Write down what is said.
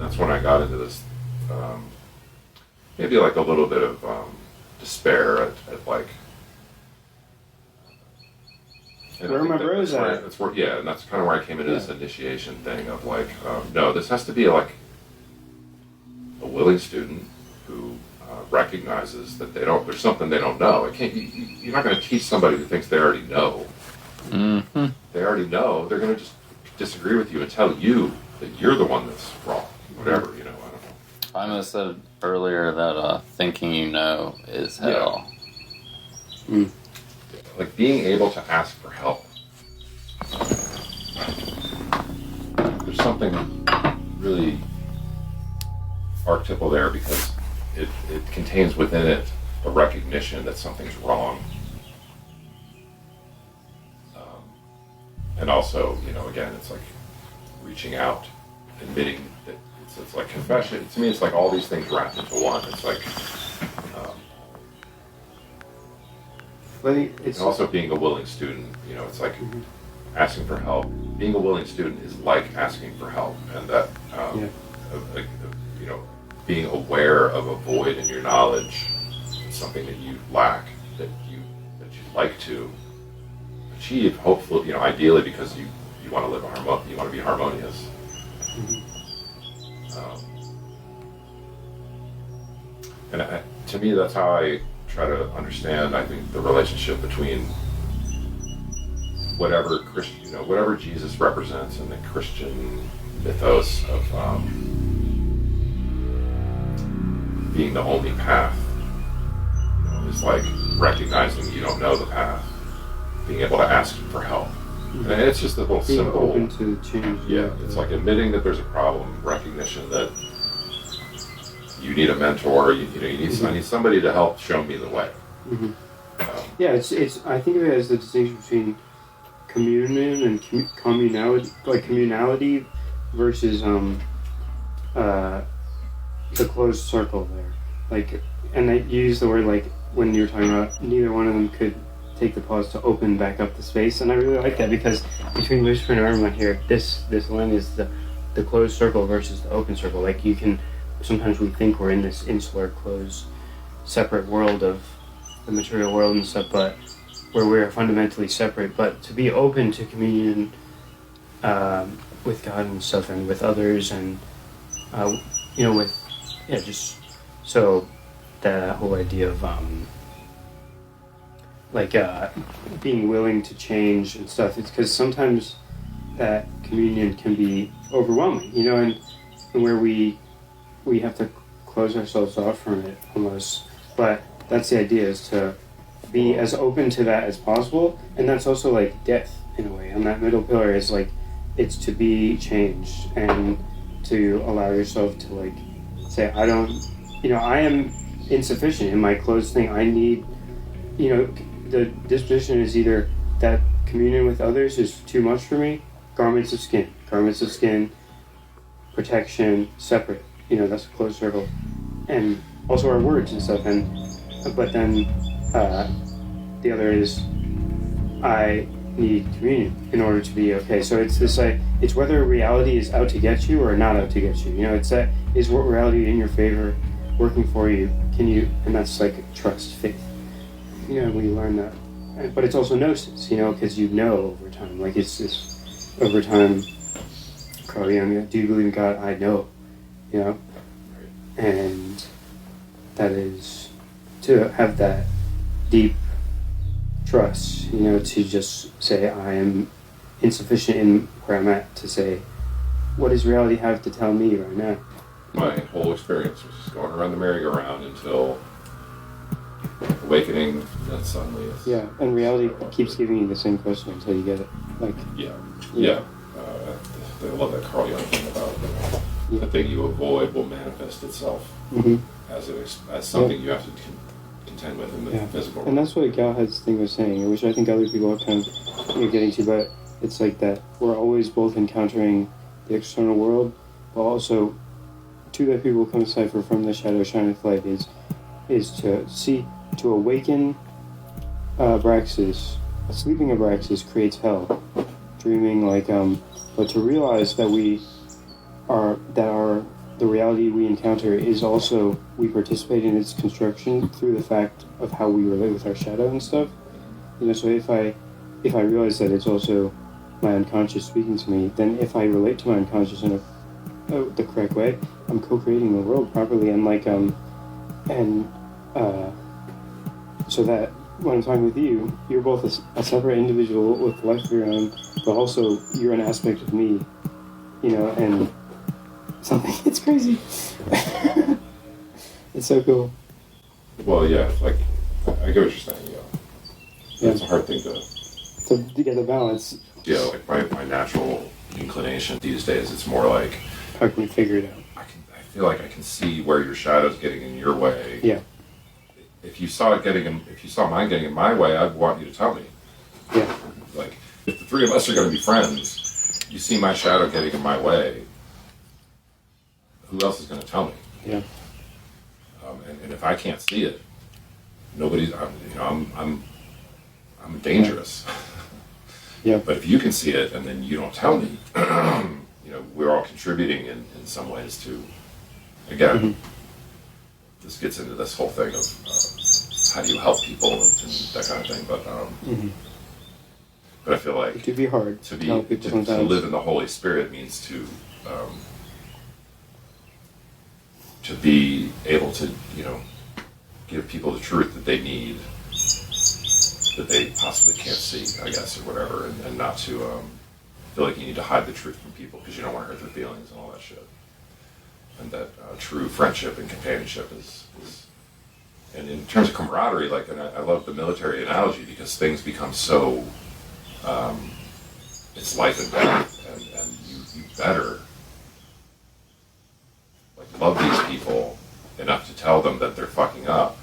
that's when I got into this, maybe like a little bit of despair at like. Where are my bros at? That's where, yeah, and that's kind of where I came into this initiation thing of like, no, this has to be like a willing student who recognizes that there's something they don't know. It can't. You're not going to teach somebody who thinks they already know. Mm-hmm. They already know. They're going to just disagree with you and tell you that you're the one that's wrong. Whatever, I don't know. I almost said earlier that thinking you know is hell. Yeah. Mm. Like being able to ask for help. There's something really archetypal there because it contains within it a recognition that something's wrong. And also, again, it's like reaching out, admitting that it's like confession. To me, it's like all these things wrapped into one. It's like, it's also being a willing student. It's like asking for help. Being a willing student is like asking for help, and that, being aware of a void in your knowledge, something that you lack, that you'd like to achieve, hopefully, ideally, because you want to live you want to be harmonious. And to me, that's how I try to understand, I think, the relationship between whatever Jesus represents in the Christian mythos of being the only path. Is like recognizing you don't know the path, being able to ask for help. And it's just a little being simple. Open to change. Yeah, it's like admitting that there's a problem, recognition that you need a mentor. I need somebody to help show me the way. Mm-hmm. It's. I think of it as the distinction between communion and communality, like communality versus the closed circle there. Like, and I use the word like when you were talking about neither one of them could take the pause to open back up the space, and I really like that because between Lucifer and Armand here, this line is the closed circle versus the open circle. Like sometimes we think we're in this insular, closed, separate world of the material world and stuff, but where we're fundamentally separate. But to be open to communion with God and stuff, and with others, and just so that whole idea of being willing to change and stuff. It's because sometimes that communion can be overwhelming, and where we have to close ourselves off from it almost. But that's the idea, is to be as open to that as possible, and that's also like death in a way. On that middle pillar is like it's to be changed and to allow yourself to like say, I am insufficient in my closed thing. I need, the disposition is either that communion with others is too much for me, garments of skin, protection, separate, that's a closed circle, and also our words and stuff, but then the other is I need communion in order to be okay. So it's this it's whether reality is out to get you or not out to get you. It's that is what reality in your favor, working for you. And that's like trust, faith. When you learn that, but it's also gnosis. Because over time. Like it's this over time. Carl Jung, do you believe in God? I know. And that is to have that deep trust, to just say I am insufficient in where I'm at, to say, what does reality have to tell me right now? My whole experience was just going around the merry-go-round until awakening, then suddenly it's... Yeah, and reality keeps giving you the same question until you get it. Yeah. I love that Carl Jung thing about the thing you avoid will manifest itself as something you have to contend with in the physical world. And that's what Galahad's thing was saying, which I think other people are kind of getting to, but it's like that we're always both encountering the external world, but also to that people come cipher from the shadow shineth light is to awaken Abraxas. Sleeping Abraxas creates hell. Dreaming but to realize that the reality we encounter is also, we participate in its construction through the fact of how we relate with our shadow and stuff. You know, so if I realize that it's also my unconscious speaking to me, then if I relate to my unconscious in the correct way, I'm co-creating the world properly, and so that when I'm talking with you, you're both a separate individual with life of your own, but also you're an aspect of me, you know, and something, it's crazy. It's so cool. Well, yeah, like, I get what you're saying, yeah. It's a hard thing to get the balance. Yeah, like my natural inclination these days, it's more like, how can we figure it out? I feel like I can see where your shadow's getting in your way. Yeah. If you saw mine getting in my way, I'd want you to tell me. Yeah. Like, if the three of us are going to be friends, you see my shadow getting in my way, who else is going to tell me? Yeah. And if I can't see it, nobody's. I'm dangerous. Yeah. But if you can see it and then you don't tell me, you know, we're all contributing in some ways to. Again, this gets into this whole thing of how do you help people and that kind of thing. But I feel like it could be hard to live in the Holy Spirit means to be able to, you know, give people the truth that they need, that they possibly can't see, I guess, or whatever, and not to feel like you need to hide the truth from people because you don't want to hurt their feelings and all that shit. And that true friendship and companionship is and in terms of camaraderie, like, and I love the military analogy because things become so, it's life and death, and you better like love these people enough to tell them that they're fucking up,